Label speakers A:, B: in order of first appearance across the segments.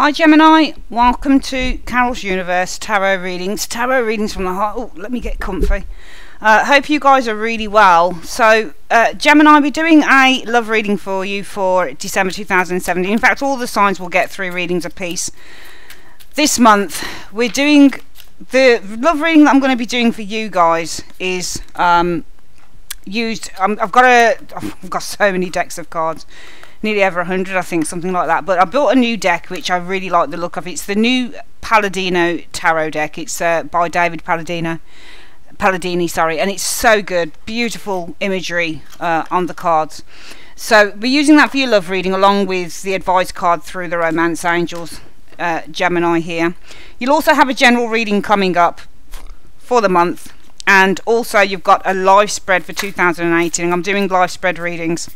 A: Hi Gemini, welcome to Carol's Universe Tarot Readings. Tarot readings from the heart. Oh, let me get comfy. Hope you guys are really well. So Gemini, we're doing a love reading for you for December 2017. In fact, all the signs will get 3 readings a piece. This month we're doing the love reading that I'm going to be doing for you guys is I've got so many decks of cards. Nearly over 100, I think, something like that. But I built a new deck which I really like the look of. It's the new Palladino tarot deck. It's by David Palladini, and it's so good. Beautiful imagery on the cards. So we're using that for your love reading along with the advice card through the Romance Angels, Gemini here. You'll also have a general reading coming up for the month, and also you've got a live spread for 2018. I'm doing live spread readings.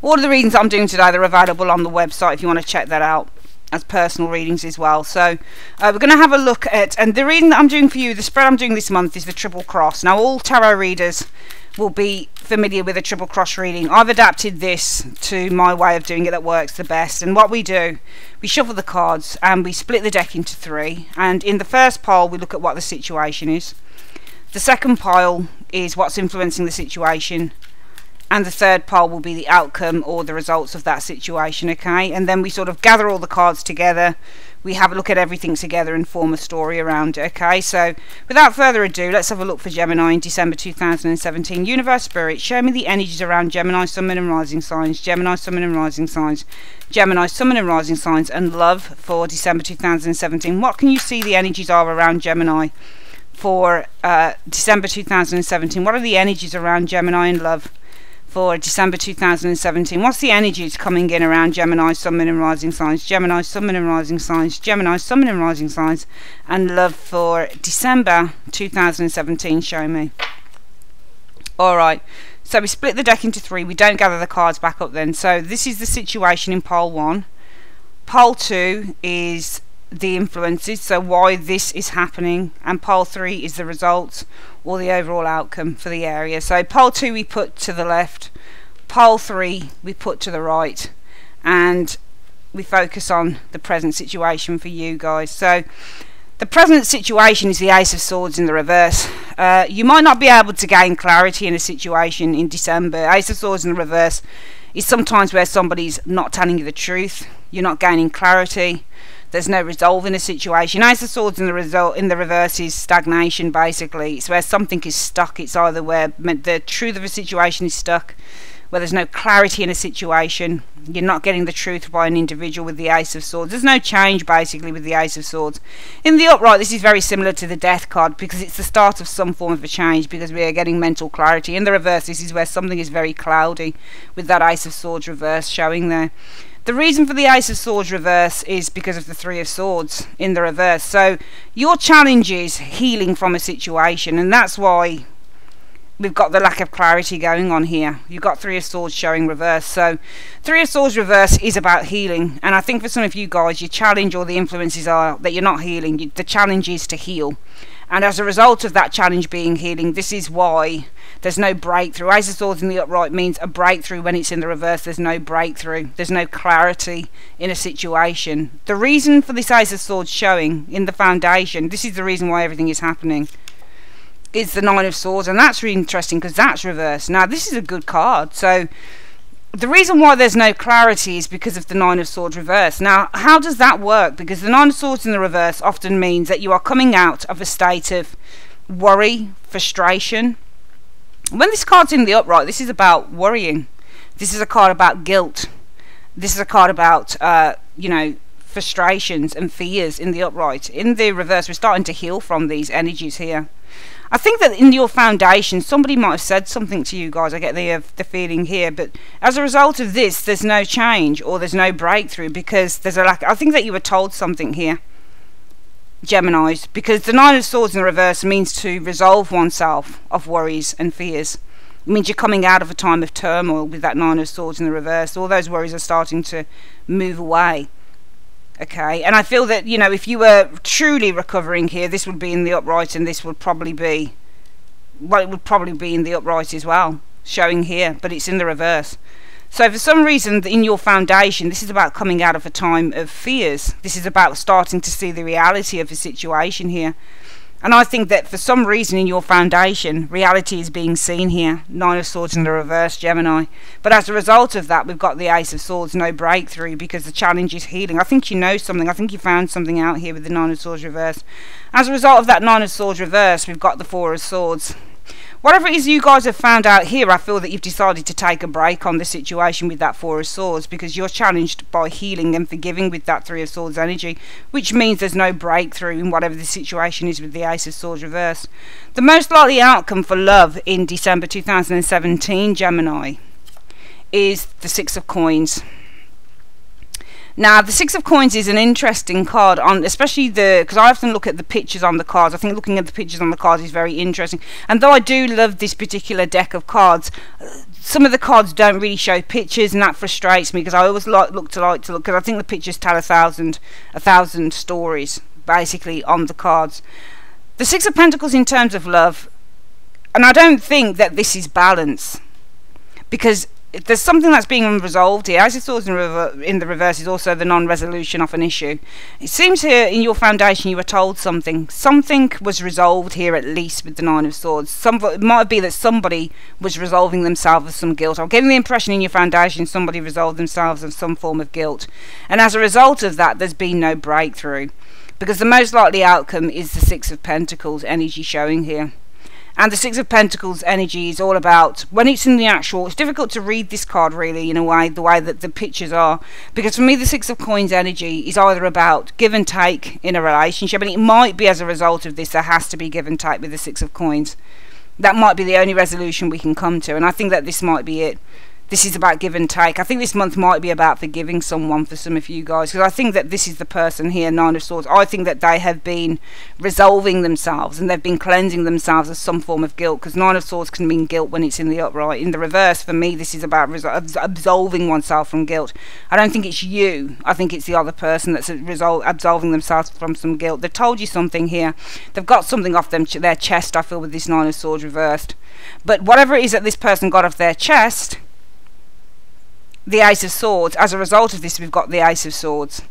A: All of the readings I'm doing today, they're available on the website if you want to check that out as personal readings as well. So we're going to have a look at, and the reading that I'm doing for you, the spread I'm doing this month is the Triple Cross. Now all tarot readers will be familiar with a Triple Cross reading. I've adapted this to my way of doing it that works the best. And what we do, we shuffle the cards and we split the deck into 3. And in the first pile we look at what the situation is. The second pile is what's influencing the situation. And the third pile will be the outcome or the results of that situation, okay? And then we sort of gather all the cards together, we have a look at everything together and form a story around it, okay? So without further ado, let's have a look for Gemini in December 2017. Universe Spirit, show me the energies around Gemini, Sun, Moon and Rising signs, Gemini, Sun, Moon and Rising signs, Gemini, Sun, Moon and Rising signs, and love for December 2017. What can you see the energies are around Gemini for December 2017? What are the energies around Gemini and love for December 2017? What's the energies coming in around Gemini, Sun, Moon and Rising signs, Gemini, Sun, Moon and Rising signs, Gemini, Sun, Moon and Rising signs, and love for December 2017? Show me. Alright, so we split the deck into 3. We don't gather the cards back up then. So this is the situation in pile 1. Pile 2 is the influences, so why this is happening, and pile 3 is the results or the overall outcome for the area. So pile 2 we put to the left, pile 3 we put to the right, and we focus on the present situation for you guys. So the present situation is the Ace of Swords in the reverse. You might not be able to gain clarity in a situation in December. Ace of Swords in the reverse is sometimes where somebody's not telling you the truth, you're not gaining clarity, there's no resolve in a situation. Ace of Swords in the reverse is stagnation, basically. It's where something is stuck. It's either where the truth of a situation is stuck, where there's no clarity in a situation, you're not getting the truth by an individual with the Ace of Swords. There's no change basically with the Ace of Swords. In the upright, this is very similar to the Death card because it's the start of some form of a change because we are getting mental clarity. In the reverse, this is where something is very cloudy with that Ace of Swords reverse showing there. The reason for the Ace of Swords reverse is because of the 3 of Swords in the reverse. So your challenge is healing from a situation, and that's why we've got the lack of clarity going on here. You've got 3 of Swords showing reverse. So 3 of Swords reverse is about healing, and I think for some of you guys, your challenge or the influences are that you're not healing. The challenge is to heal. And as a result of that challenge being healing, this is why there's no breakthrough. Ace of Swords in the upright means a breakthrough. When it's in the reverse, there's no breakthrough. There's no clarity in a situation. The reason for this Ace of Swords showing in the foundation, this is the reason why everything is happening, is the 9 of Swords. And that's really interesting because that's reversed. Now, this is a good card. So the reason why there's no clarity is because of the 9 of Swords reverse. Now, how does that work? Because the 9 of Swords in the reverse often means that you are coming out of a state of worry, frustration. When this card's in the upright, this is about worrying. This is a card about guilt. This is a card about, frustrations and fears in the upright. In the reverse, we're starting to heal from these energies here. I think that in your foundation, somebody might have said something to you guys. I get the feeling here. But as a result of this, there's no change or there's no breakthrough because there's a lack. I think that you were told something here, Geminis, because the 9 of Swords in the reverse means to resolve oneself of worries and fears. It means you're coming out of a time of turmoil with that 9 of Swords in the reverse. All those worries are starting to move away. Okay, and I feel that, if you were truly recovering here, this would be in the upright, and this would probably be, well, it would probably be in the upright as well, showing here, but it's in the reverse. So for some reason in your foundation, this is about coming out of a time of fears. This is about starting to see the reality of the situation here. And I think that for some reason in your foundation, reality is being seen here. Nine of Swords in the reverse, Gemini. But as a result of that, we've got the Ace of Swords, no breakthrough, because the challenge is healing. I think you know something. I think you found something out here with the Nine of Swords reverse. As a result of that Nine of Swords reverse, we've got the Four of Swords. Whatever it is you guys have found out here, I feel that you've decided to take a break on the situation with that Four of Swords, because you're challenged by healing and forgiving with that Three of Swords energy, which means there's no breakthrough in whatever the situation is with the Ace of Swords reverse. The most likely outcome for love in December 2017, Gemini, is the Six of Coins. Now, the Six of Coins is an interesting card, on especially because I often look at the pictures on the cards. I think looking at the pictures on the cards is very interesting. And though I do love this particular deck of cards, some of the cards don't really show pictures, and that frustrates me, because I always like to look, because I think the pictures tell a thousand stories, basically, on the cards. The Six of Pentacles in terms of love, and I don't think that this is balance, because there's something that's being unresolved here. As it Swords in the reverse is also the non-resolution of an issue. It seems here in your foundation you were told something. Something was resolved here, at least with the Nine of Swords. It might be that somebody was resolving themselves of some guilt. I'm getting the impression in your foundation somebody resolved themselves of some form of guilt. And as a result of that, there's been no breakthrough, because the most likely outcome is the Six of Pentacles energy showing here. And the Six of Pentacles energy is all about, when it's in the actual, it's difficult to read this card really in a way, the way that the pictures are, because for me the Six of Coins energy is either about give and take in a relationship, and it might be as a result of this there has to be give and take with the Six of Coins. That might be the only resolution we can come to, and I think that this might be it. This is about give and take. I think this month might be about forgiving someone for some of you guys, because I think that this is the person here, Nine of Swords. I think that they have been resolving themselves, and they've been cleansing themselves of some form of guilt, because Nine of Swords can mean guilt when it's in the upright. In the reverse, for me, this is about absolving oneself from guilt. I don't think it's you. I think it's the other person that's absolving themselves from some guilt. They've told you something here. They've got something off their chest, I feel, with this Nine of Swords reversed. But whatever it is that this person got off their chest, the Ace of Swords, as a result of this we've got the Ace of Swords,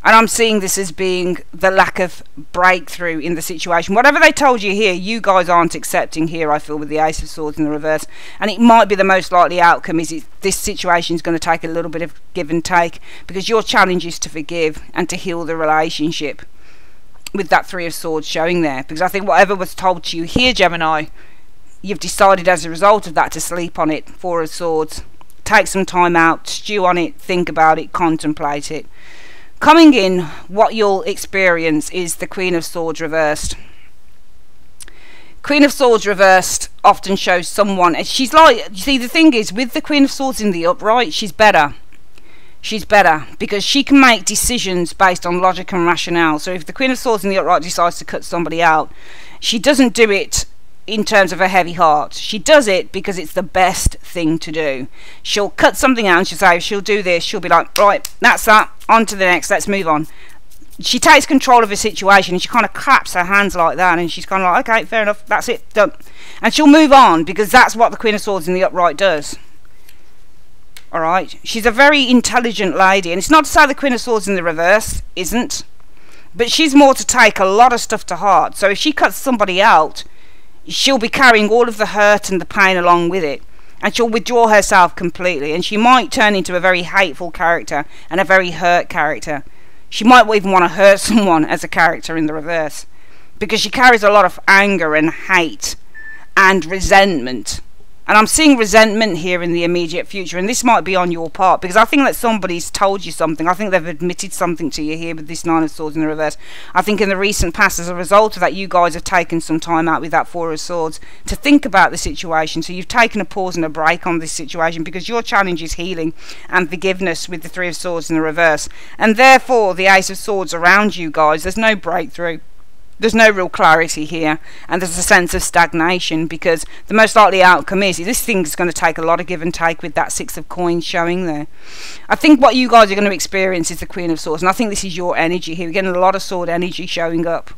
A: and I'm seeing this as being the lack of breakthrough in the situation. Whatever they told you here, you guys aren't accepting here, I feel, with the Ace of Swords in the reverse, and it might be the most likely outcome is this situation is going to take a little bit of give and take, because your challenge is to forgive and to heal the relationship with that Three of Swords showing there, because I think whatever was told to you here, Gemini, you've decided as a result of that to sleep on it. Four of Swords. Take some time out, stew on it, think about it, contemplate it. Coming in, what you'll experience is the Queen of Swords reversed. Queen of Swords reversed often shows someone, she's like, you see, the thing is, with the Queen of Swords in the upright, she's better. She's better, because she can make decisions based on logic and rationale. So if the Queen of Swords in the upright decides to cut somebody out, she doesn't do it in terms of a heavy heart. She does it because it's the best thing to do. She'll cut something out and she'll say, she'll do this, she'll be like, right, that's that, on to the next, let's move on. She takes control of a situation and she kind of claps her hands like that, and she's kind of like, okay, fair enough, that's it, done. And she'll move on, because that's what the Queen of Swords in the upright does. Alright, she's a very intelligent lady, and it's not to say the Queen of Swords in the reverse isn't, but she's more to take a lot of stuff to heart. So if she cuts somebody out, she'll be carrying all of the hurt and the pain along with it, and she'll withdraw herself completely, and she might turn into a very hateful character and a very hurt character. She might even want to hurt someone as a character in the reverse, because she carries a lot of anger and hate and resentment. And I'm seeing resentment here in the immediate future, and this might be on your part, because I think that somebody's told you something. I think they've admitted something to you here with this Nine of Swords in the reverse. I think in the recent past, as a result of that, you guys have taken some time out with that Four of Swords to think about the situation. So you've taken a pause and a break on this situation, because your challenge is healing and forgiveness with the Three of Swords in the reverse. And therefore, the Ace of Swords around you guys, there's no breakthrough. There's no real clarity here, and there's a sense of stagnation, because the most likely outcome is this thing's going to take a lot of give and take with that Six of Coins showing there. I think what you guys are going to experience is the Queen of Swords, and I think this is your energy here. We're getting a lot of sword energy showing up.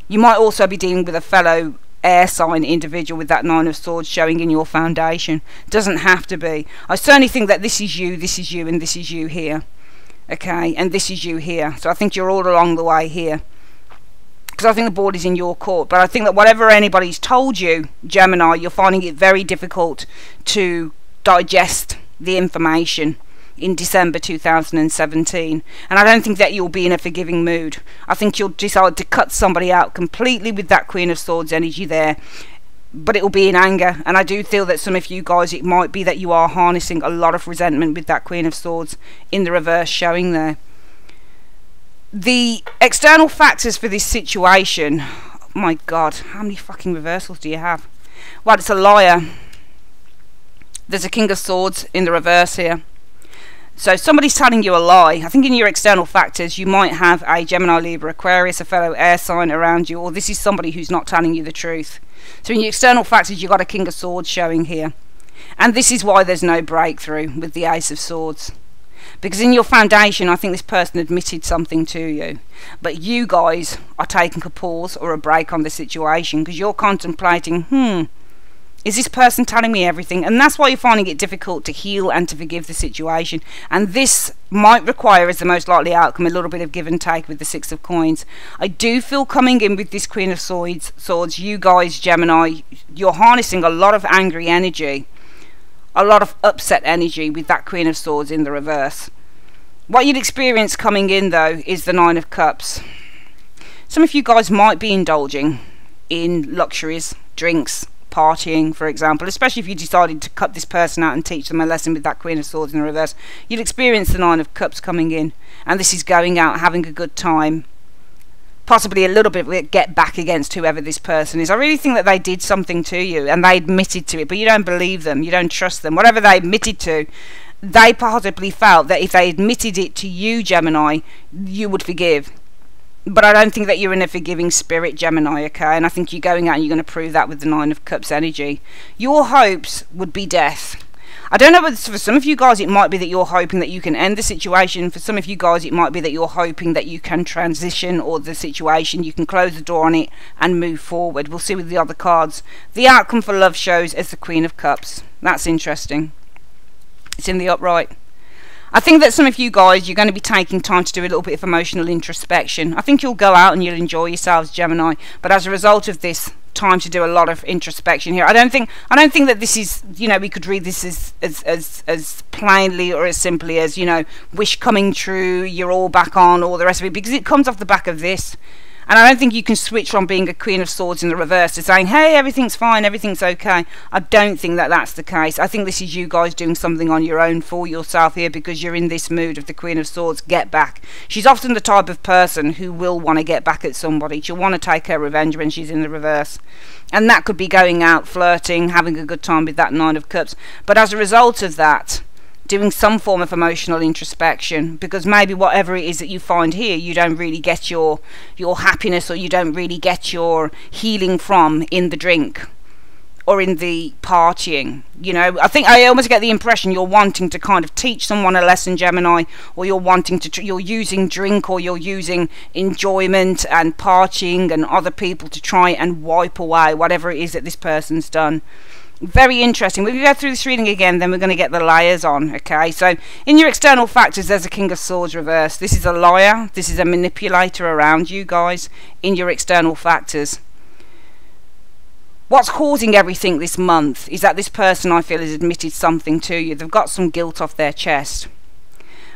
A: You might also be dealing with a fellow air sign individual with that Nine of Swords showing in your foundation. Doesn't have to be. I certainly think that this is you, and this is you here. Okay, and this is you here. So I think you're all along the way here, because I think the ball is in your court. But I think that whatever anybody's told you, Gemini, you're finding it very difficult to digest the information in December 2017, and I don't think that you'll be in a forgiving mood. I think you'll decide to cut somebody out completely with that Queen of Swords energy there, but it will be in anger. And I do feel that some of you guys, it might be that you are harnessing a lot of resentment with that Queen of Swords in the reverse showing there. The external factors for this situation, oh my god, how many fucking reversals do you have? Well, it's a liar. There's a King of Swords in the reverse here. So somebody's telling you a lie. I think in your external factors you might have a Gemini, Libra, Aquarius, a fellow air sign around you, or this is somebody who's not telling you the truth. So in your external factors you've got a King of Swords showing here. And this is why there's no breakthrough with the Ace of Swords. Because in your foundation I think this person admitted something to you. But you guys are taking a pause or a break on the situation because you're contemplating, is this person telling me everything? And that's why you're finding it difficult to heal and to forgive the situation. And this might require, as the most likely outcome, a little bit of give and take with the Six of Coins. I do feel coming in with this Queen of Swords, you guys, Gemini, you're harnessing a lot of angry energy, a lot of upset energy with that Queen of Swords in the reverse. What you'd experience coming in, though, is the Nine of Cups. Some of you guys might be indulging in luxuries, drinks, partying, for example, especially if you decided to cut this person out and teach them a lesson with that Queen of Swords in the reverse. You'll experience the Nine of Cups coming in, and this is going out, having a good time, possibly a little bit of get back against whoever this person is. I really think that they did something to you and they admitted to it, but you don't believe them, you don't trust them. Whatever they admitted to, they possibly felt that if they admitted it to you, Gemini, you would forgive. But I don't think that you're in a forgiving spirit, Gemini, okay? And I think you're going out and you're going to prove that with the Nine of Cups energy. Your hopes would be death. I don't know, but for some of you guys it might be that you're hoping that you can end the situation. For some of you guys it might be that you're hoping that you can transition, or the situation, you can close the door on it and move forward. We'll see with the other cards. The outcome for love shows as the Queen of Cups. That's interesting. It's in the upright. I think that some of you guys, you're going to be taking time to do a little bit of emotional introspection. I think you'll go out and you'll enjoy yourselves, Gemini, but as a result of this time to do a lot of introspection here, I don't think that this is, you know, we could read this as plainly or as simply as, you know, wish coming true, you're all back on, all the rest of it, because it comes off the back of this. And I don't think you can switch from being a Queen of Swords in the reverse to saying, hey, everything's fine, everything's okay. I don't think that that's the case. I think this is you guys doing something on your own for yourself here, because you're in this mood of the Queen of Swords, get back. She's often the type of person who will want to get back at somebody. She'll want to take her revenge when she's in the reverse. And that could be going out, flirting, having a good time with that Nine of Cups. But as a result of that, doing some form of emotional introspection, because maybe whatever it is that you find here, you don't really get your happiness, or you don't really get your healing from in the drink or in the partying. You know, I almost get the impression you're wanting to kind of teach someone a lesson, Gemini, or you're wanting to you're using drink, or you're using enjoyment and partying and other people to try and wipe away whatever it is that this person's done. Very interesting. We'll go through this reading again, then we're going to get the layers on, okay? So in your external factors, there's a King of Swords reverse. This is a liar. This is a manipulator around you guys in your external factors. What's causing everything this month is that this person, I feel, has admitted something to you. They've got some guilt off their chest.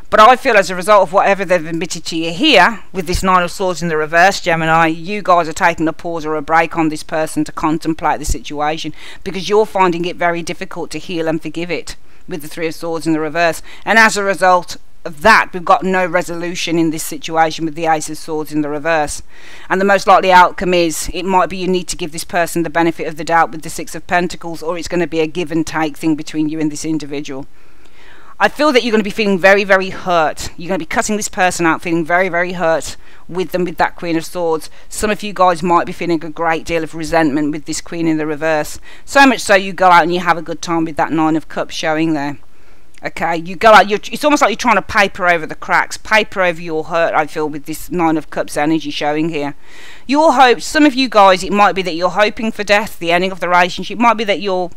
A: But I feel as a result of whatever they've admitted to you here, with this Nine of Swords in the reverse, Gemini, you guys are taking a pause or a break on this person to contemplate the situation, because you're finding it very difficult to heal and forgive it with the Three of Swords in the reverse. And as a result of that, we've got no resolution in this situation with the Ace of Swords in the reverse. And the most likely outcome is, it might be you need to give this person the benefit of the doubt with the Six of Pentacles, or it's going to be a give and take thing between you and this individual. I feel that you're going to be feeling very, very hurt. You're going to be cutting this person out, feeling very, very hurt with them, with that Queen of Swords. Some of you guys might be feeling a great deal of resentment with this Queen in the reverse. So much so you go out and you have a good time with that Nine of Cups showing there. Okay, you go out, it's almost like you're trying to paper over the cracks, paper over your hurt, I feel, with this Nine of Cups energy showing here. Your hopes, some of you guys, it might be that you're hoping for death, the ending of the relationship, it might be that you're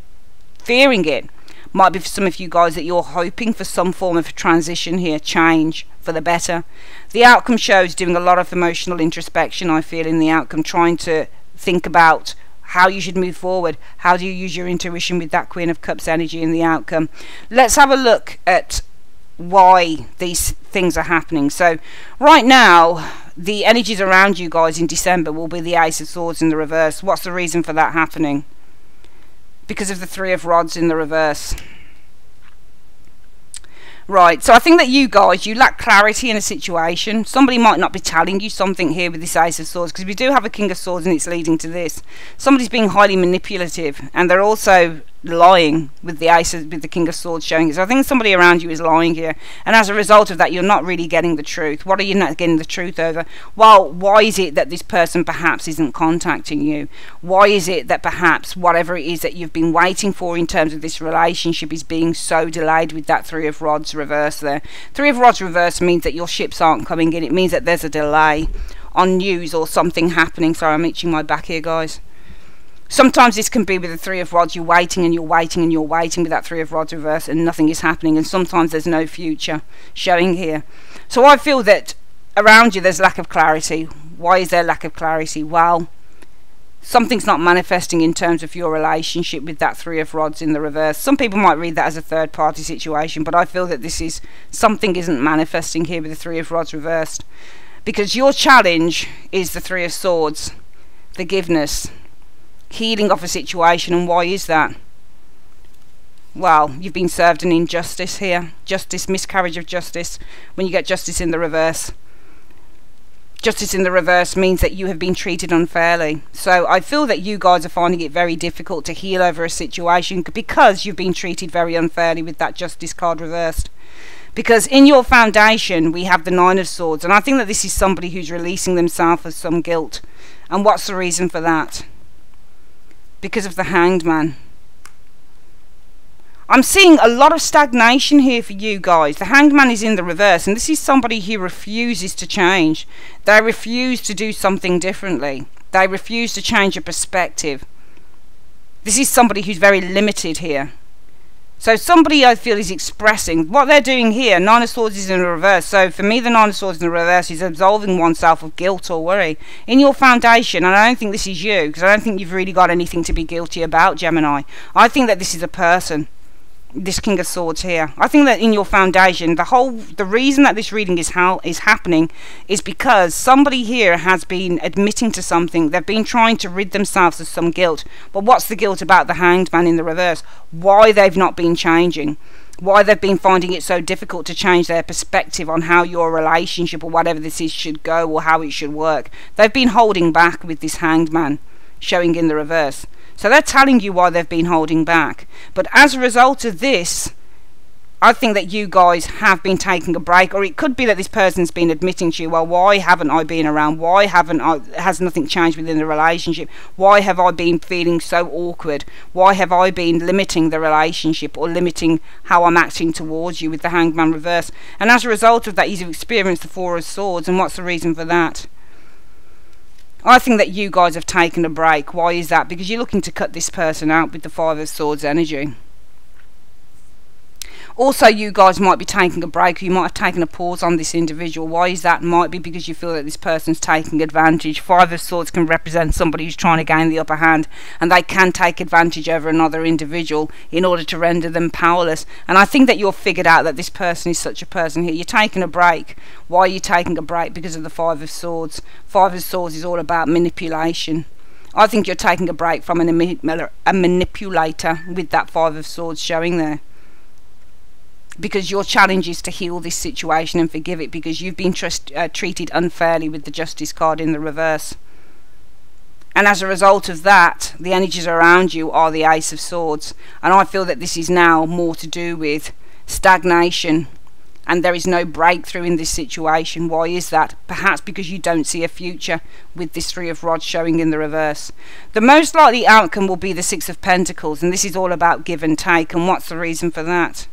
A: fearing it, might be for some of you guys that you're hoping for some form of transition here, change for the better. The outcome shows doing a lot of emotional introspection, I feel, in the outcome, trying to think about how you should move forward. How do you use your intuition with that Queen of Cups energy in the outcome? Let's have a look at why these things are happening. So right now, the energies around you guys in December will be the Ace of Swords in the reverse. What's the reason for that happening? Because of the Three of Rods in the reverse. Right, so I think that you guys, you lack clarity in a situation. Somebody might not be telling you something here with this Ace of Swords, because we do have a King of Swords and it's leading to this. Somebody's being highly manipulative, and they're also lying with the with the King of Swords showing it. So I think somebody around you is lying here, and as a result of that, you're not really getting the truth. What are you not getting the truth over? Well, why is it that this person perhaps isn't contacting you? Why is it that perhaps whatever it is that you've been waiting for in terms of this relationship is being so delayed with that Three of Rods reverse there? Three of Rods reverse means that your ships aren't coming in. It means that there's a delay on news or something happening. Sorry, I'm itching my back here, guys. Sometimes this can be with the Three of Rods, you're waiting and you're waiting and you're waiting with that Three of Rods reverse and nothing is happening, and sometimes there's no future showing here. So I feel that around you there's lack of clarity. Why is there lack of clarity? Well, something's not manifesting in terms of your relationship with that Three of Rods in the reverse. Some people might read that as a third party situation, but I feel that this is something isn't manifesting here with the Three of Rods reversed, because your challenge is the Three of Swords, forgiveness, healing of a situation. And why is that? Well, you've been served an injustice here. Justice, miscarriage of justice. When you get justice in the reverse, justice in the reverse means that you have been treated unfairly. So I feel that you guys are finding it very difficult to heal over a situation because you've been treated very unfairly with that justice card reversed. Because in your foundation we have the Nine of Swords, and I think that this is somebody who's releasing themselves of some guilt. And what's the reason for that? Because of the Hanged Man. I'm seeing a lot of stagnation here for you guys. The Hanged Man is in the reverse, and this is somebody who refuses to change. They refuse to do something differently. They refuse to change a perspective. This is somebody who's very limited here. So somebody, I feel, is expressing what they're doing here. Nine of Swords is in the reverse. So for me, the Nine of Swords in the reverse is absolving oneself of guilt or worry. In your foundation, and I don't think this is you, because I don't think you've really got anything to be guilty about, Gemini. I think that this is a person, this King of Swords here. I think that in your foundation, the reason that this reading is happening is because somebody here has been admitting to something. They've been trying to rid themselves of some guilt. But what's the guilt about the Hanged Man in the reverse? Why they've not been changing. Why they've been finding it so difficult to change their perspective on how your relationship or whatever this is should go or how it should work. They've been holding back with this Hanged Man showing in the reverse. So they're telling you why they've been holding back. But as a result of this, I think that you guys have been taking a break. Or it could be that this person's been admitting to you, well, why haven't I been around? Why has nothing changed within the relationship? Why have I been feeling so awkward? Why have I been limiting the relationship or limiting how I'm acting towards you with the Hanged Man reverse? And as a result of that, you've experienced the Four of Swords. And what's the reason for that? I think that you guys have taken a break. Why is that? Because you're looking to cut this person out with the Five of Swords energy. Also, you guys might be taking a break. You might have taken a pause on this individual. Why is that? Might be because you feel that this person's taking advantage. Five of Swords can represent somebody who's trying to gain the upper hand, and they can take advantage over another individual in order to render them powerless. And I think that you've figured out that this person is such a person here. You're taking a break. Why are you taking a break? Because of the Five of Swords. Five of Swords is all about manipulation. I think you're taking a break from a manipulator with that Five of Swords showing there. Because your challenge is to heal this situation and forgive it, because you've been treated unfairly with the Justice card in the reverse. And as a result of that, the energies around you are the Ace of Swords. And I feel that this is now more to do with stagnation, and there is no breakthrough in this situation. Why is that? Perhaps because you don't see a future with this Three of Rods showing in the reverse. The most likely outcome will be the Six of Pentacles, and this is all about give and take. And what's the reason for that?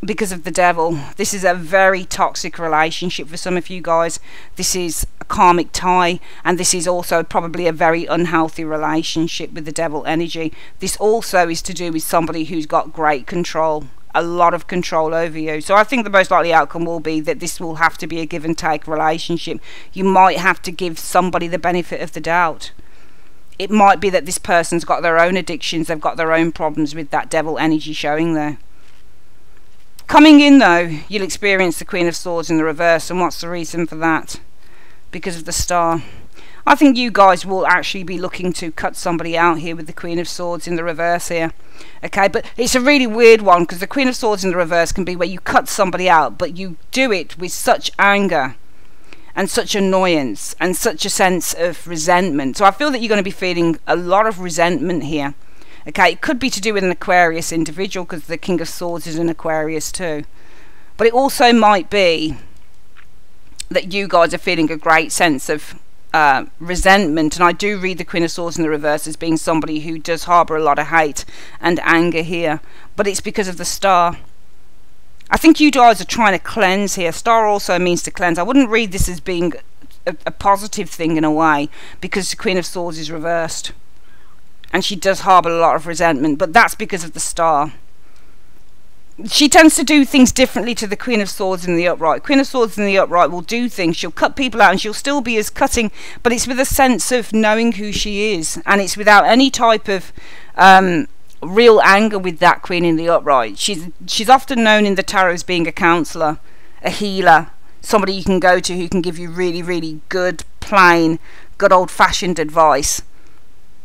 A: because of the devil. This is a very toxic relationship for some of you guys. This is a karmic tie, and this is also probably a very unhealthy relationship with the devil energy. This also is to do with somebody who's got great control, a lot of control over you. So I think the most likely outcome will be that this will have to be a give and take relationship. You might have to give somebody the benefit of the doubt. It might be that this person's got their own addictions, they've got their own problems with that devil energy showing there. Coming in though, you'll experience the Queen of Swords in the reverse, and what's the reason for that? Because of the Star. I think you guys will actually be looking to cut somebody out here with the Queen of Swords in the reverse here. Okay, but it's a really weird one, because the Queen of Swords in the reverse can be where you cut somebody out, but you do it with such anger and such annoyance and such a sense of resentment. So I feel that you're going to be feeling a lot of resentment here. Okay, it could be to do with an Aquarius individual, because the King of Swords is an Aquarius too. But it also might be that you guys are feeling a great sense of resentment, and I do read the Queen of Swords in the reverse as being somebody who does harbour a lot of hate and anger here, but it's because of the Star. I think you guys are trying to cleanse here. Star also means to cleanse. I wouldn't read this as being a positive thing in a way, because the Queen of Swords is reversed and she does harbour a lot of resentment, but that's because of the Star. She tends to do things differently to the Queen of Swords in the upright. Queen of Swords in the upright will do things. She'll cut people out and she'll still be as cutting, but it's with a sense of knowing who she is, and it's without any type of real anger with that Queen in the upright. She's often known in the tarot as being a counsellor, a healer, somebody you can go to who can give you really, really good, plain, good old-fashioned advice.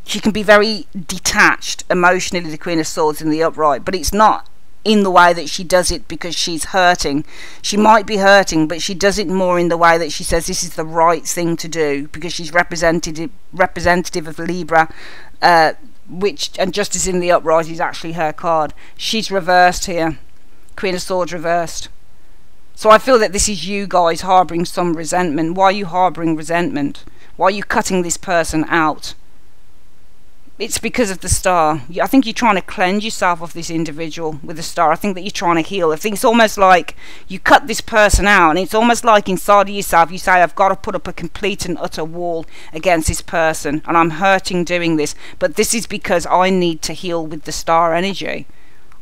A: She can be very detached emotionally, the Queen of Swords in the upright, but it's not in the way that she does it because she's hurting. She might be hurting, but she does it more in the way that she says this is the right thing to do, because she's representative of Libra, and Justice in the upright is actually her card. She's reversed here, Queen of Swords reversed. So I feel that this is you guys harbouring some resentment. Why are you harbouring resentment? Why are you cutting this person out? It's because of the Star. I think you're trying to cleanse yourself of this individual with the Star. I think that you're trying to heal. I think it's almost like you cut this person out, and it's almost like inside of yourself you say, I've got to put up a complete and utter wall against this person, and I'm hurting doing this, but this is because I need to heal with the Star energy.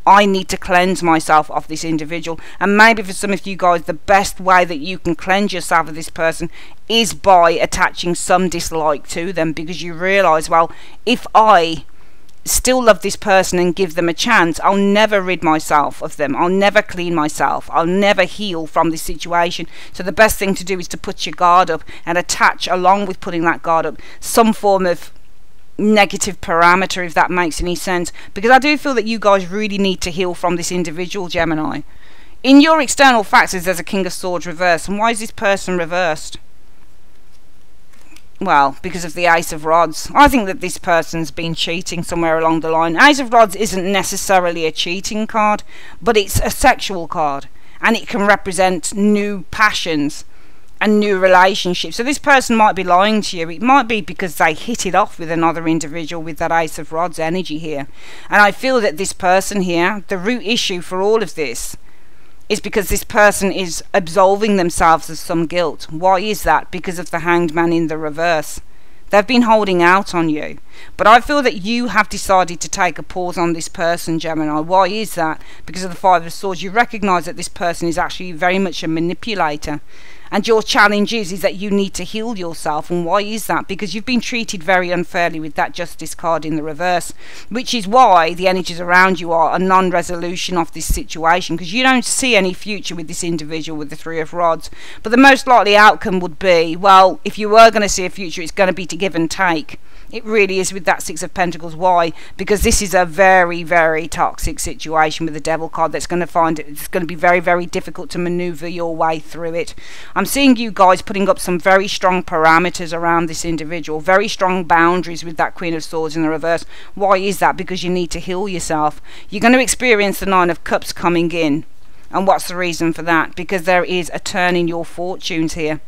A: I need to cleanse myself of this individual. And maybe for some of you guys, the best way that you can cleanse yourself of this person is by attaching some dislike to them, because you realise, well, if I still love this person and give them a chance, I'll never rid myself of them. I'll never clean myself. I'll never heal from this situation. So the best thing to do is to put your guard up and attach, along with putting that guard up, some form of negative parameter, if that makes any sense, because I do feel that you guys really need to heal from this individual, Gemini. In your external factors, there's a King of Swords reversed, and why is this person reversed? Well, because of the Ace of Rods. I think that this person's been cheating somewhere along the line. Ace of Rods isn't necessarily a cheating card, but it's a sexual card, and it can represent new passions and new relationships. So this person might be lying to you. It might be because they hit it off with another individual with that Ace of Rods energy here. And I feel that this person here, the root issue for all of this is because this person is absolving themselves of some guilt. Why is that? Because of the Hanged Man in the reverse. They've been holding out on you. But I feel that you have decided to take a pause on this person, Gemini. Why is that? Because of the Five of Swords. You recognise that this person is actually very much a manipulator. And your challenge is that you need to heal yourself. And why is that? Because you've been treated very unfairly with that Justice card in the reverse, which is why the energies around you are a non-resolution of this situation, because you don't see any future with this individual with the Three of Rods. But the most likely outcome would be, well, if you were going to see a future, it's going to be to give and take. It really is with that Six of Pentacles. Why? Because this is a very, very toxic situation with the Devil card that's going to find it's going to be very, very difficult to maneuver your way through it. I'm seeing you guys putting up some very strong parameters around this individual, very strong boundaries with that Queen of Swords in the reverse. Why is that? Because you need to heal yourself. You're going to experience the Nine of Cups coming in. And what's the reason for that? Because there is a turn in your fortunes here.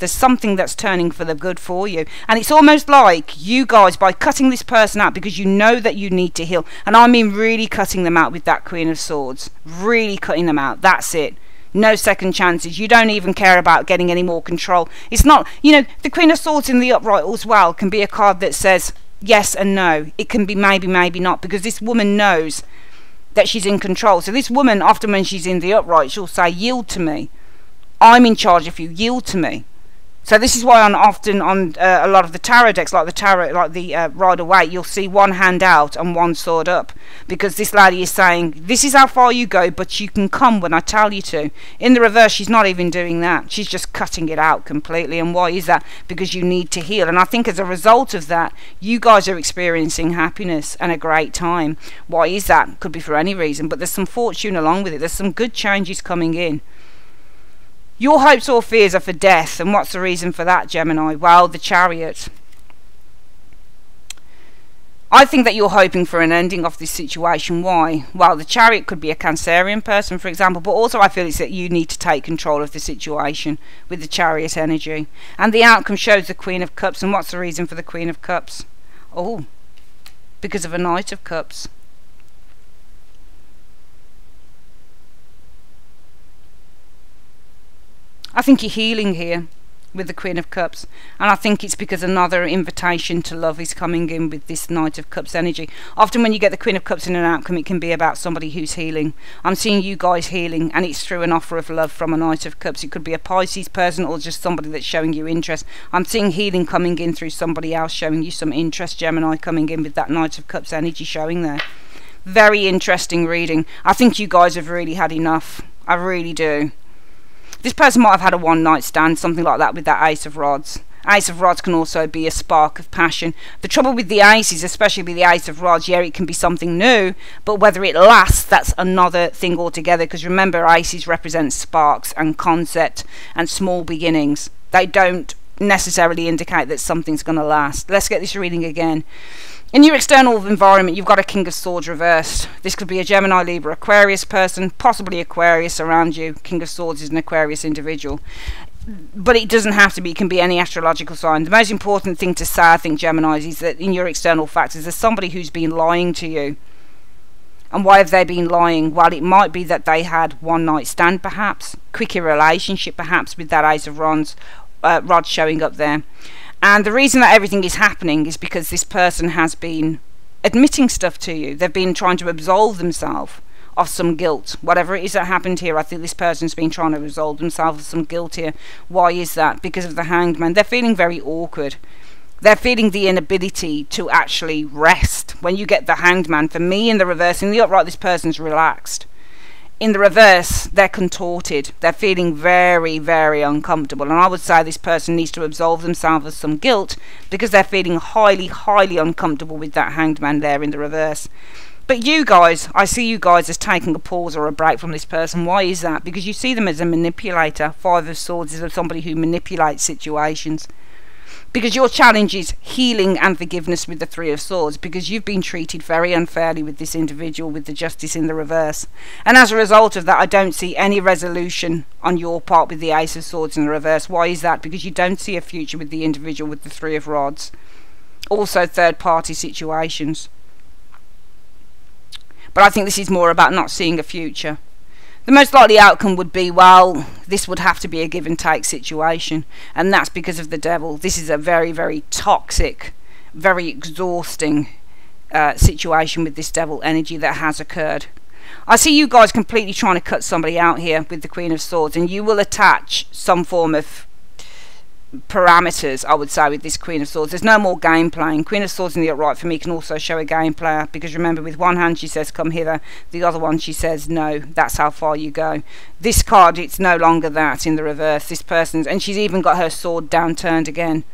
A: There's something that's turning for the good for you. And it's almost like you guys, by cutting this person out, because you know that you need to heal, and I mean really cutting them out with that Queen of Swords, really cutting them out, that's it. No second chances. You don't even care about getting any more control. It's not, you know, the Queen of Swords in the upright as well can be a card that says yes and no. It can be maybe, maybe not, because this woman knows that she's in control. So this woman, often when she's in the upright, she'll say, yield to me. I'm in charge of you. Yield to me. So this is why often on a lot of the tarot decks, like the Rider-Waite, you'll see one hand out and one sword up, because this lady is saying, this is how far you go, but you can come when I tell you to. In the reverse, she's not even doing that. She's just cutting it out completely. And why is that? Because you need to heal. And I think as a result of that, you guys are experiencing happiness and a great time. Why is that? Could be for any reason, but there's some fortune along with it. There's some good changes coming in. Your hopes or fears are for death, and what's the reason for that, Gemini? Well, the Chariot. I think that you're hoping for an ending of this situation. Why? Well, the Chariot could be a Cancerian person, for example, but also I feel it's that you need to take control of the situation with the Chariot energy. And the outcome shows the Queen of Cups, and what's the reason for the Queen of Cups? Oh, because of a Knight of Cups. I think you're healing here with the Queen of Cups, and I think it's because another invitation to love is coming in with this Knight of Cups energy. Often when you get the Queen of Cups in an outcome, it can be about somebody who's healing. I'm seeing you guys healing, and it's through an offer of love from a Knight of Cups. It could be a Pisces person or just somebody that's showing you interest. I'm seeing healing coming in through somebody else showing you some interest, Gemini, coming in with that Knight of Cups energy showing there. Very interesting reading. I think you guys have really had enough. I really do. This person might have had a one-night stand, something like that, with that Ace of Rods. Ace of Rods can also be a spark of passion. The trouble with the aces, especially with the Ace of Rods, yeah, it can be something new, but whether it lasts, that's another thing altogether, because remember, aces represent sparks and concept and small beginnings. They don't necessarily indicate that something's going to last. Let's get this reading again. In your external environment, you've got a King of Swords reversed. This could be a Gemini, Libra, Aquarius person, possibly Aquarius around you. King of Swords is an Aquarius individual. But it doesn't have to be. It can be any astrological sign. The most important thing to say, I think, Gemini, is that in your external factors, there's somebody who's been lying to you. And why have they been lying? Well, it might be that they had one night stand, perhaps. Quickie relationship, perhaps, with that Ace of Rods showing up there. And the reason that everything is happening is because this person has been admitting stuff to you. They've been trying to absolve themselves of some guilt. Whatever it is that happened here, I think this person's been trying to absolve themselves of some guilt here. Why is that? Because of the Hanged Man. They're feeling very awkward. They're feeling the inability to actually rest. When you get the Hanged Man, for me, in the reverse, in the upright, this person's relaxed. In the reverse, they're contorted. They're feeling very, very uncomfortable. And I would say this person needs to absolve themselves of some guilt because they're feeling highly, highly uncomfortable with that Hanged Man there in the reverse. But you guys, I see you guys as taking a pause or a break from this person. Why is that? Because you see them as a manipulator. Five of Swords is somebody who manipulates situations. Because your challenge is healing and forgiveness with the Three of Swords, because you've been treated very unfairly with this individual with the Justice in the reverse. And as a result of that, I don't see any resolution on your part with the Ace of Swords in the reverse. Why is that? Because you don't see a future with the individual with the Three of Rods. Also third-party situations. But I think this is more about not seeing a future. The most likely outcome would be, well, this would have to be a give and take situation, and that's because of the Devil. This is a very, very toxic, very exhausting situation with this Devil energy that has occurred. I see you guys completely trying to cut somebody out here with the Queen of Swords, and you will attach some form of parameters, I would say, with this Queen of Swords. There's no more game playing. Queen of Swords in the upright for me can also show a game player, because remember, with one hand she says come hither, the other one she says no, that's how far you go. This card, it's no longer that in the reverse. This person's, and she's even got her sword down turned again.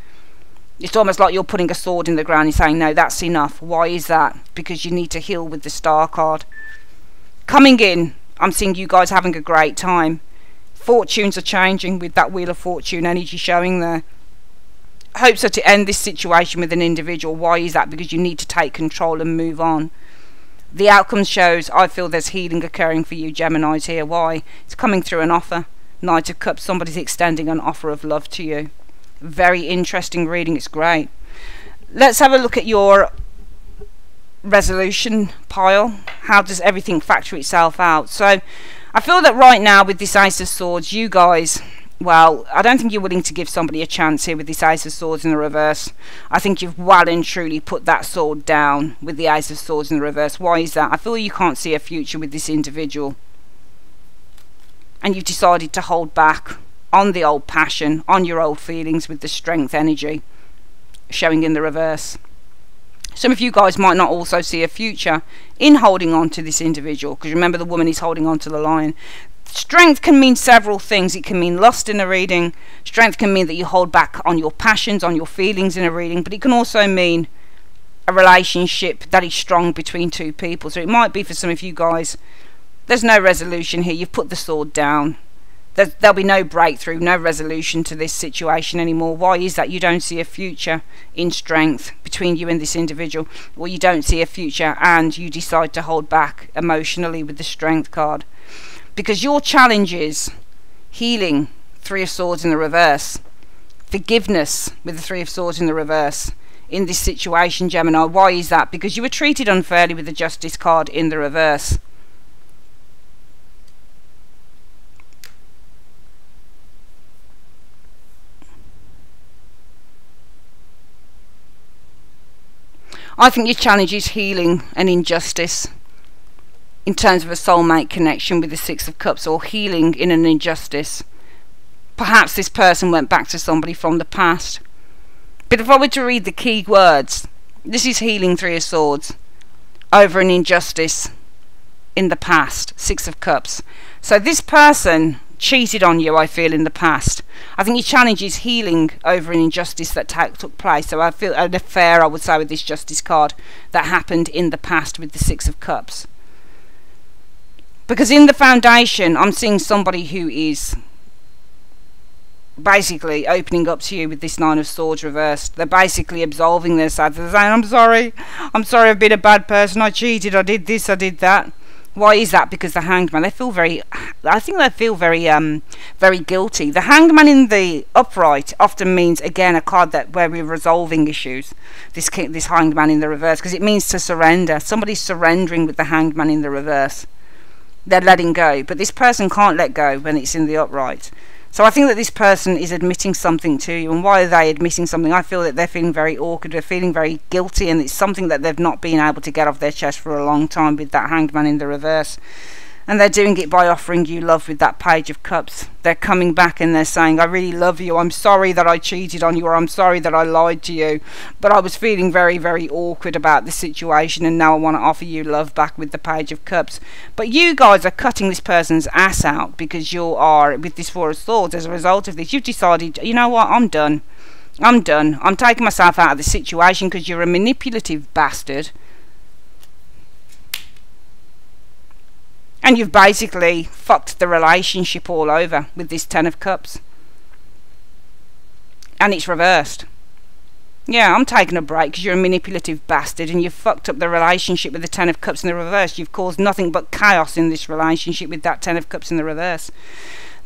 A: It's almost like you're putting a sword in the ground and saying no, that's enough. Why is that? Because you need to heal with the Star card. Coming in, I'm seeing you guys having a great time. Fortunes are changing with that Wheel of Fortune energy showing there. Hopes are to end this situation with an individual. Why is that? Because you need to take control and move on. The outcome shows, I feel there's healing occurring for you Geminis here. Why? It's coming through an offer. Knight of Cups, somebody's extending an offer of love to you. Very interesting reading. It's great. Let's have a look at your resolution pile. How does everything factor itself out? So I feel that right now with this Ace of Swords, you guys, well, I don't think you're willing to give somebody a chance here with this Ace of Swords in the reverse. I think you've well and truly put that sword down with the Ace of Swords in the reverse. Why is that? I feel you can't see a future with this individual, and you've decided to hold back on the old passion, on your old feelings with the Strength energy showing in the reverse. Some of you guys might not also see a future in holding on to this individual, because remember, the woman is holding on to the Lion. Strength can mean several things. It can mean lust in a reading. Strength can mean that you hold back on your passions, on your feelings in a reading, but it can also mean a relationship that is strong between two people. So it might be for some of you guys, there's no resolution here. You've put the sword down. There'll be no breakthrough, no resolution to this situation anymore. Why is that? You don't see a future in strength between you and this individual, or you don't see a future and you decide to hold back emotionally with the Strength card. Because your challenge is healing, Three of Swords in the reverse, forgiveness with the Three of Swords in the reverse in this situation, Gemini. Why is that? Because you were treated unfairly with the Justice card in the reverse. I think your challenge is healing an injustice in terms of a soulmate connection with the Six of Cups, or healing in an injustice. Perhaps this person went back to somebody from the past. But if I were to read the key words, this is healing Three of Swords over an injustice in the past, Six of Cups. So this person cheated on you, I feel, in the past. I think your challenge is healing over an injustice that took place. So I feel an affair, I would say, with this Justice card that happened in the past with the Six of Cups. Because in the foundation, I'm seeing somebody who is basically opening up to you with this Nine of Swords reversed. They're basically absolving themselves. They're saying, I'm sorry, I've been a bad person, I cheated, I did this, I did that. Why is that? Because the Hanged Man, they feel very, I think they feel very very guilty. The Hanged Man in the upright often means, again, a card that where we're resolving issues. This Hanged Man in the reverse, because it means to surrender. Somebody's surrendering with the Hanged Man in the reverse. They're letting go, but this person can't let go when it's in the upright. So I think that this person is admitting something to you. And why are they admitting something? I feel that they're feeling very awkward, they're feeling very guilty, and it's something that they've not been able to get off their chest for a long time with that Hanged Man in the reverse. And they're doing it by offering you love with that Page of Cups. They're coming back and they're saying, I really love you, I'm sorry that I cheated on you, or I'm sorry that I lied to you, but I was feeling very, very awkward about the situation, and now I want to offer you love back with the Page of Cups. But you guys are cutting this person's ass out, because you are, with this Four of Swords, as a result of this, you've decided, you know what, I'm done. I'm taking myself out of the situation, because you're a manipulative bastard. And you've basically fucked the relationship all over with this Ten of Cups. And it's reversed. Yeah, I'm taking a break because you're a manipulative bastard and you've fucked up the relationship with the Ten of Cups in the reverse. You've caused nothing but chaos in this relationship with that Ten of Cups in the reverse.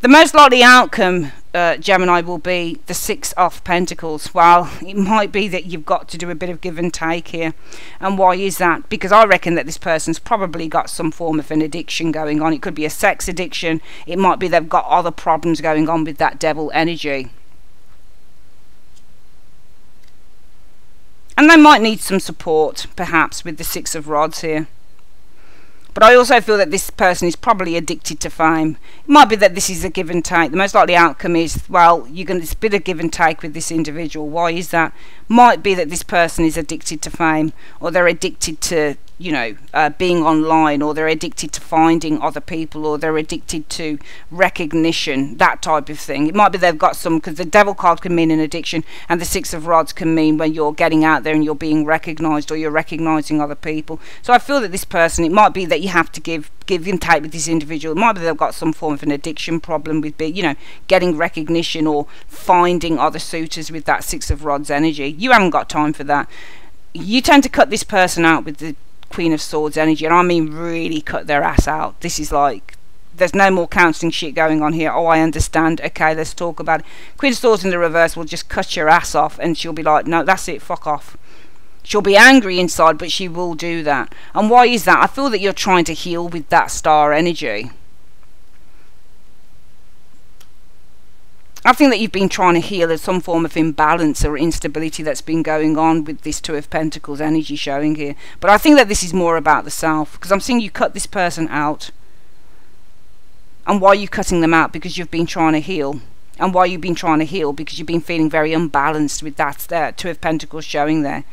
A: The most likely outcome, Gemini, will be the Six of Pentacles. Well, it might be that you've got to do a bit of give and take here. And why is that? Because I reckon that this person's probably got some form of an addiction going on. It could be a sex addiction. It might be they've got other problems going on with that Devil energy. And they might need some support, perhaps, with the Six of Rods here. But I also feel that this person is probably addicted to fame. It might be that this is a give and take. The most likely outcome is, well, you're going to, it's a bit of give and take with this individual. Why is that? Might be that this person is addicted to fame, or they're addicted to, you know, being online, or they're addicted to finding other people, or they're addicted to recognition, that type of thing. It might be they've got some, because the Devil card can mean an addiction, and the Six of Rods can mean when you're getting out there and you're being recognised, or you're recognising other people. So I feel that this person, it might be that you have to give and take with this individual. It might be they've got some form of an addiction problem with, you know, getting recognition or finding other suitors with that Six of Rods energy. You haven't got time for that. You tend to cut this person out with the Queen of Swords energy, and I mean really cut their ass out. This is like There's no more counselling shit going on here. Oh, I understand. Okay, let's talk about it. Queen of Swords in the reverse will just cut your ass off, and she'll be like, no, that's it, fuck off. She'll be angry inside, but she will do that. And why is that? I feel that you're trying to heal with that star energy. I think that you've been trying to heal some form of imbalance or instability that's been going on with this Two of Pentacles energy showing here. But I think that this is more about the self, because I'm seeing you cut this person out. And why are you cutting them out? Because you've been trying to heal. And why you've been trying to heal? Because you've been feeling very unbalanced with that Two of Pentacles showing there.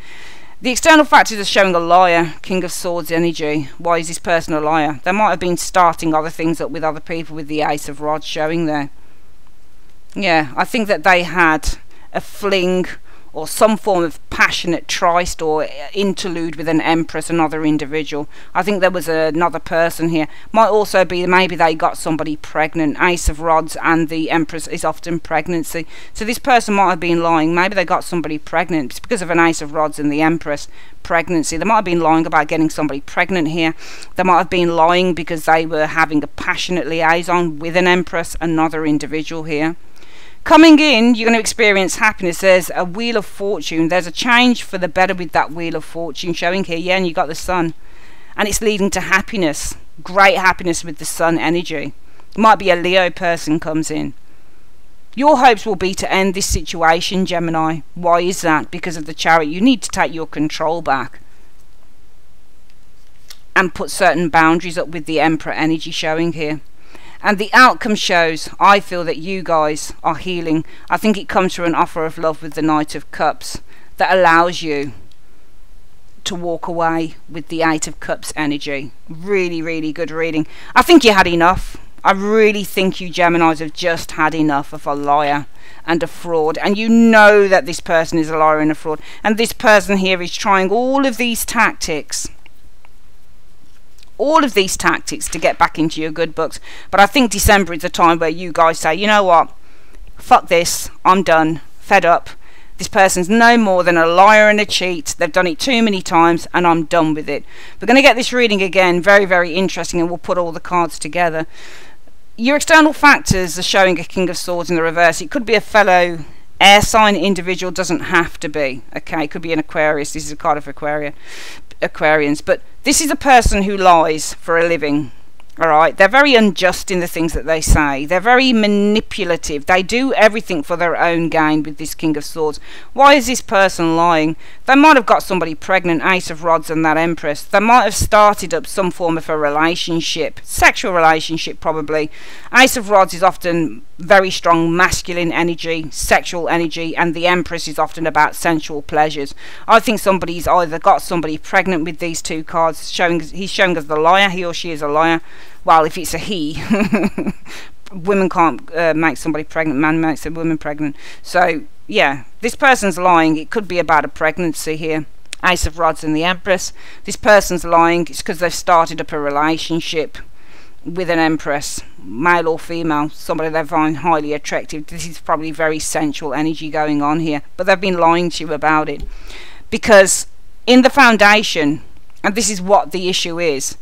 A: The external factors are showing a liar, King of Swords energy. Why is this person a liar? They might have been starting other things up with other people with the Ace of Rods showing there. Yeah, I think that they had a fling or some form of passionate tryst or interlude with an Empress, another individual. I think there was another person here. Might also be maybe they got somebody pregnant. Ace of Rods and the Empress is often pregnancy. So this person might have been lying. Maybe they got somebody pregnant. It's because of an Ace of Rods and the Empress, pregnancy. They might have been lying about getting somebody pregnant here. They might have been lying because they were having a passionate liaison with an Empress, another individual here. Coming in, you're going to experience happiness. There's a Wheel of Fortune. There's a change for the better with that Wheel of Fortune showing here. Yeah, and you got the Sun. And it's leading to happiness. Great happiness with the Sun energy. It might be a Leo person comes in. Your hopes will be to end this situation, Gemini. Why is that? Because of the Chariot. You need to take your control back. And put certain boundaries up with the Emperor energy showing here. And the outcome shows, I feel that you guys are healing. I think it comes through an offer of love with the Knight of Cups that allows you to walk away with the Eight of Cups energy. Really, really good reading. I think you had enough. I really think you Geminis have just had enough of a liar and a fraud. And you know that this person is a liar and a fraud. And this person here is trying all of these tactics. All of these tactics to get back into your good books. But I think December is the time where you guys say, you know what, fuck this, I'm done, fed up. This person's no more than a liar and a cheat. They've done it too many times and I'm done with it. We're going to get this reading again, very, very interesting, and we'll put all the cards together. Your external factors are showing a King of Swords in the reverse. It could be a fellow air sign individual, doesn't have to be. Okay, it could be an Aquarius. This is a card of Aquarians, but this is a person who lies for a living. Alright, they're very unjust in the things that they say. They're very manipulative. They do everything for their own gain with this King of Swords. Why is this person lying? They might have got somebody pregnant, Ace of Rods and that Empress. They might have started up some form of a relationship, sexual relationship probably. Ace of Rods is often very strong masculine energy, sexual energy, and the Empress is often about sensual pleasures. I think somebody's either got somebody pregnant with these two cards, he's showing us the liar, he or she is a liar. Well, if it's a he, women can't make somebody pregnant, man makes a woman pregnant. So, yeah, this person's lying. It could be about a pregnancy here. Ace of Rods and the Empress. This person's lying. It's because they've started up a relationship with an Empress, male or female, somebody they find highly attractive. This is probably very sensual energy going on here. But they've been lying to you about it. Because in the foundation, and this is what the issue is,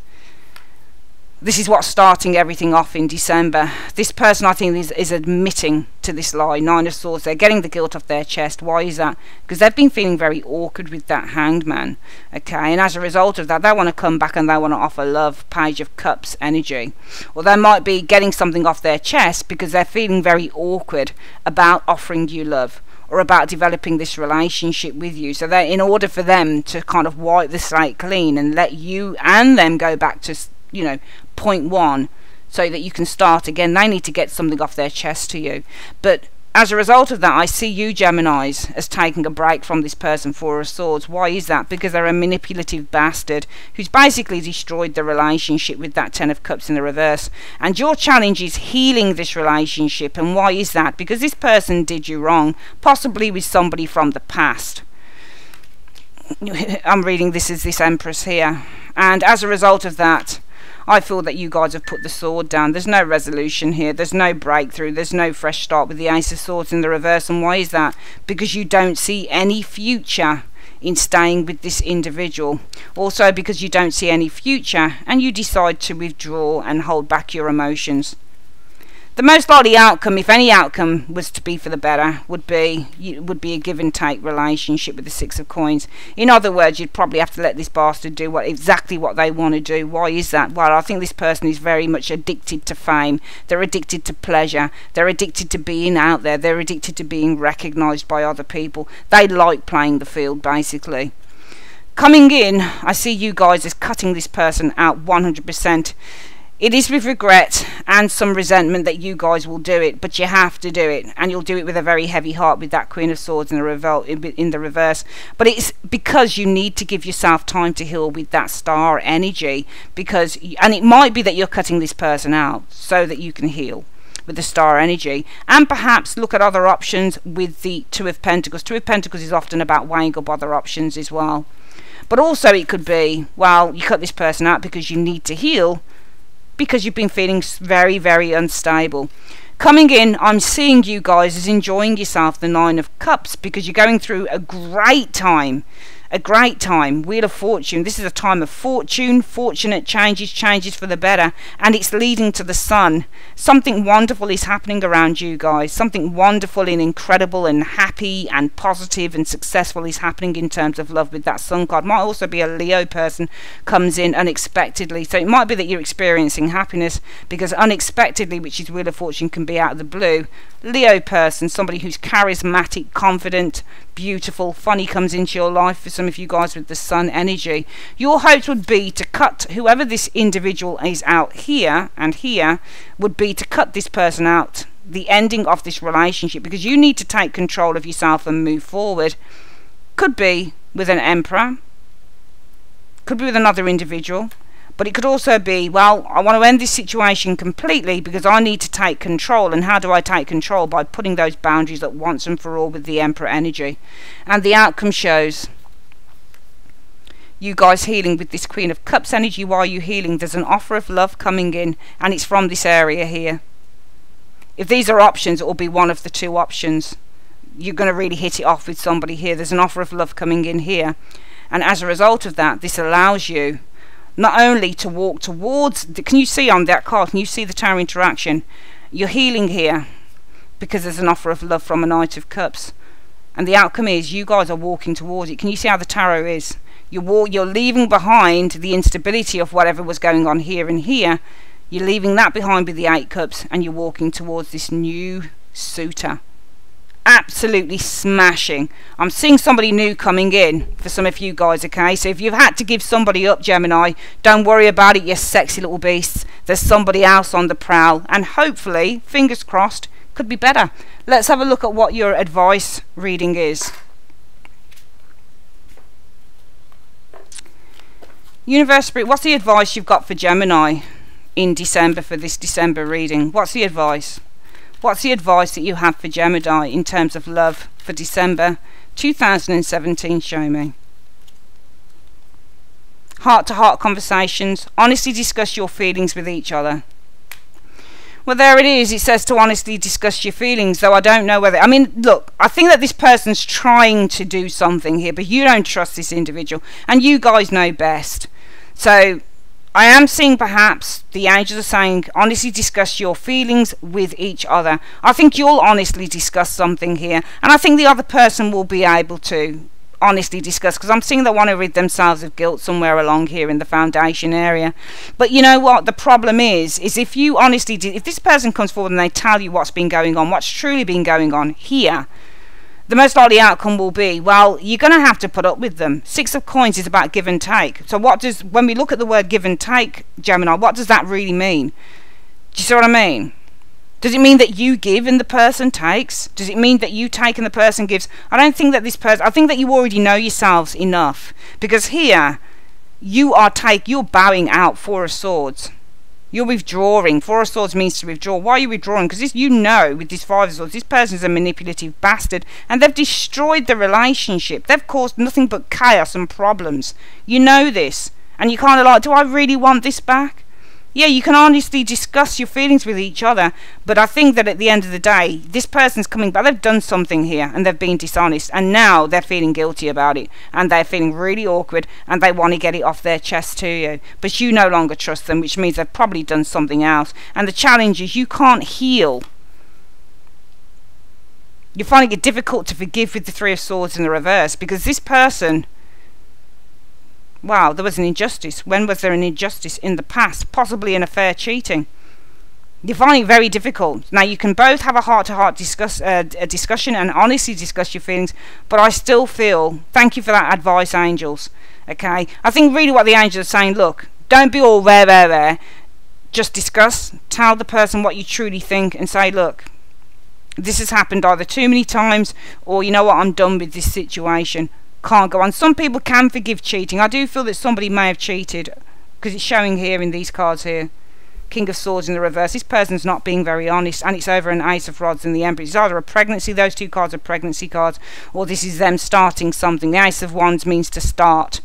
A: this is what's starting everything off in December. This person, I think, is admitting to this lie. Nine of Swords. They're getting the guilt off their chest. Why is that? Because they've been feeling very awkward with that Hanged Man. Okay, and as a result of that, they want to come back and they want to offer love. Page of Cups energy. Or they might be getting something off their chest because they're feeling very awkward about offering you love, or about developing this relationship with you. So that in order for them to kind of wipe the slate clean and let you and them go back to, you know, point one, so that you can start again, they need to get something off their chest to you. But as a result of that, I see you Geminis as taking a break from this person. Four of Swords. Why is that? Because they're a manipulative bastard who's basically destroyed the relationship with that Ten of Cups in the reverse. And your challenge is healing this relationship. And why is that? Because this person did you wrong, possibly with somebody from the past. I'm reading this as this Empress here. And as a result of that, I feel that you guys have put the sword down. There's no resolution here. There's no breakthrough. There's no fresh start with the Ace of Swords in the reverse. And why is that? Because you don't see any future in staying with this individual. Also because you don't see any future and you decide to withdraw and hold back your emotions. The most likely outcome, if any outcome was to be for the better, would be a give and take relationship with the Six of Coins. In other words, you'd probably have to let this bastard do exactly what they want to do. Why is that? Well, I think this person is very much addicted to fame. They're addicted to pleasure. They're addicted to being out there. They're addicted to being recognised by other people. They like playing the field, basically. Coming in, I see you guys as cutting this person out 100%. It is with regret and some resentment that you guys will do it, but you have to do it, and you'll do it with a very heavy heart with that Queen of Swords in the reverse. But it's because you need to give yourself time to heal with that star energy, and it might be that you're cutting this person out so that you can heal with the star energy, and perhaps look at other options with the Two of Pentacles. Two of Pentacles is often about weighing up other options as well. But also it could be, well, you cut this person out because you need to heal, because you've been feeling very, very unstable. Coming in, I'm seeing you guys as enjoying yourself, the Nine of Cups, because you're going through a great time. A great time. Wheel of Fortune. This is a time of fortune, fortunate changes for the better, and it's leading to the sun. Something wonderful is happening around you guys. Something wonderful and incredible and happy and positive and successful is happening in terms of love with that Sun card. Might also be a Leo person comes in unexpectedly. So it might be that you're experiencing happiness because unexpectedly, which is Wheel of Fortune, can be out of the blue. Leo person, somebody who's charismatic, confident, beautiful, funny, comes into your life for some of you guys with the sun energy. Your hopes would be to cut whoever this individual is out here and here, would be to cut this person out, the ending of this relationship, because you need to take control of yourself and move forward. Could be with an Emperor, could be with another individual, but it could also be, well, I want to end this situation completely because I need to take control. And how do I take control? By putting those boundaries up once and for all with the Emperor energy. And the outcome shows you guys healing with this Queen of Cups energy. While you're healing, there's an offer of love coming in, and it's from this area here. If these are options, it will be one of the two options. You're going to really hit it off with somebody here. There's an offer of love coming in here. And as a result of that, this allows you not only to walk towards, can you see on that card, can you see the Tower interaction? You're healing here because there's an offer of love from a Knight of Cups. And the outcome is you guys are walking towards it. Can you see how the tarot is? You're leaving behind the instability of whatever was going on here and here. You're leaving that behind with the Eight Cups, and you're walking towards this new suitor. Absolutely smashing. I'm seeing somebody new coming in for some of you guys, okay? So if you've had to give somebody up, Gemini, don't worry about it, you sexy little beasts. There's somebody else on the prowl, and hopefully, fingers crossed, could be better. Let's have a look at what your advice reading is. Universe Spirit, what's the advice you've got for Gemini in December for this December reading? What's the advice? What's the advice that you have for Gemini in terms of love for December 2017? Show me. Heart-to-heart conversations. Honestly discuss your feelings with each other. Well, there it is. It says to honestly discuss your feelings, though I don't know whether... I mean, look, I think that this person's trying to do something here, but you don't trust this individual, and you guys know best. So I am seeing perhaps the angels are saying honestly discuss your feelings with each other. I think you'll honestly discuss something here, and I think the other person will be able to honestly discuss, because I'm seeing they want to rid themselves of guilt somewhere along here in the foundation area. But you know what the problem is if you honestly if this person comes forward and they tell you what's been going on, what's truly been going on here, the most likely outcome will be, well, you're going to have to put up with them. Six of Coins is about give and take. So what does, when we look at the word give and take, Gemini, what does that really mean? Do you see what I mean? Does it mean that you give and the person takes? Does it mean that you take and the person gives? I don't think that this person... I think that you already know yourselves enough. Because here, you're bowing out. Four of Swords. You're withdrawing. Four of Swords means to withdraw. Why are you withdrawing? Because you know, with this Five of Swords, this person's a manipulative bastard. And they've destroyed the relationship. They've caused nothing but chaos and problems. You know this. And you're kind of like, do I really want this back? Yeah, you can honestly discuss your feelings with each other, but I think that at the end of the day, this person's coming back. They've done something here and they've been dishonest, and now they're feeling guilty about it, and they're feeling really awkward, and they want to get it off their chest to you. But you no longer trust them, which means they've probably done something else. And the challenge is you can't heal. You're finding it difficult to forgive with the Three of Swords in the reverse, because this person, wow, there was an injustice. When was there an injustice? In the past, possibly an affair, cheating. You're finding it very difficult. Now, you can both have a heart-to-heart discussion and honestly discuss your feelings, but I still feel, thank you for that advice, angels, okay? I think really what the angels are saying, look, don't be all there. Just discuss, tell the person what you truly think, and say, look, this has happened either too many times, or you know what, I'm done with this situation. Can't go on. Some people can forgive cheating. I do feel that somebody may have cheated, because it's showing here in these cards here. King of Swords in the reverse. This person's not being very honest, and it's over an Ace of Rods and the Emperor. It's either a pregnancy, those two cards are pregnancy cards, or this is them starting something. The Ace of Wands means to start.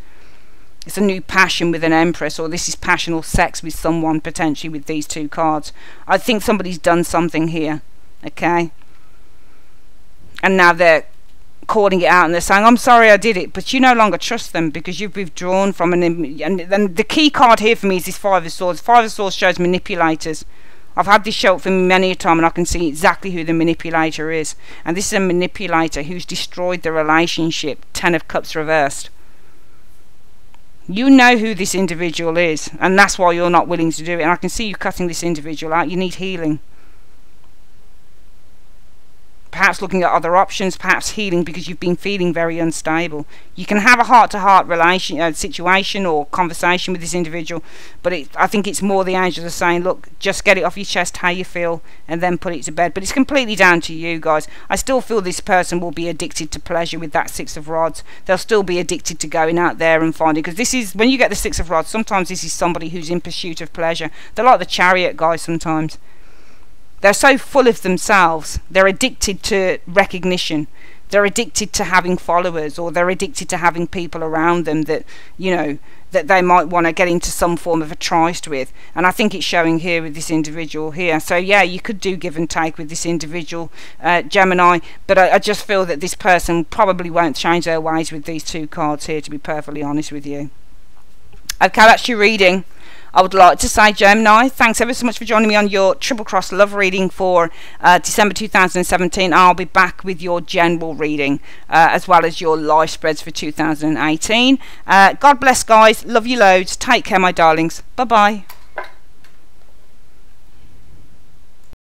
A: It's a new passion with an Empress, or this is passional sex with someone, potentially, with these two cards. I think somebody's done something here, okay? And now they're calling it out and they're saying, I'm sorry I did it, but you no longer trust them because you've withdrawn from and the key card here for me is this Five of Swords. Five of Swords shows manipulators. I've had this show up for me many a time, and I can see exactly who the manipulator is, and this is a manipulator who's destroyed the relationship. Ten of Cups reversed. You know who this individual is, and that's why you're not willing to do it, and I can see you cutting this individual out. You need healing. Perhaps looking at other options, perhaps healing because you've been feeling very unstable. You can have a heart-to-heart situation or conversation with this individual, but I think it's more the angels are saying, look, just get it off your chest how you feel and then put it to bed. But it's completely down to you guys. I still feel this person will be addicted to pleasure with that Six of Rods. They'll still be addicted to going out there and finding, because this is, when you get the Six of Rods, sometimes this is somebody who's in pursuit of pleasure. They're like the Chariot guys sometimes. They're so full of themselves, they're addicted to recognition, they're addicted to having followers, or they're addicted to having people around them that, you know, that they might want to get into some form of a tryst with. And I think it's showing here with this individual here. So yeah, you could do give and take with this individual, Gemini, but I just feel that this person probably won't change their ways with these two cards here, to be perfectly honest with you. Okay, that's your reading. I would like to say, Gemini, thanks ever so much for joining me on your Triple Cross Love reading for December 2017. I'll be back with your general reading as well as your live spreads for 2018. God bless, guys. Love you loads. Take care, my darlings. Bye-bye.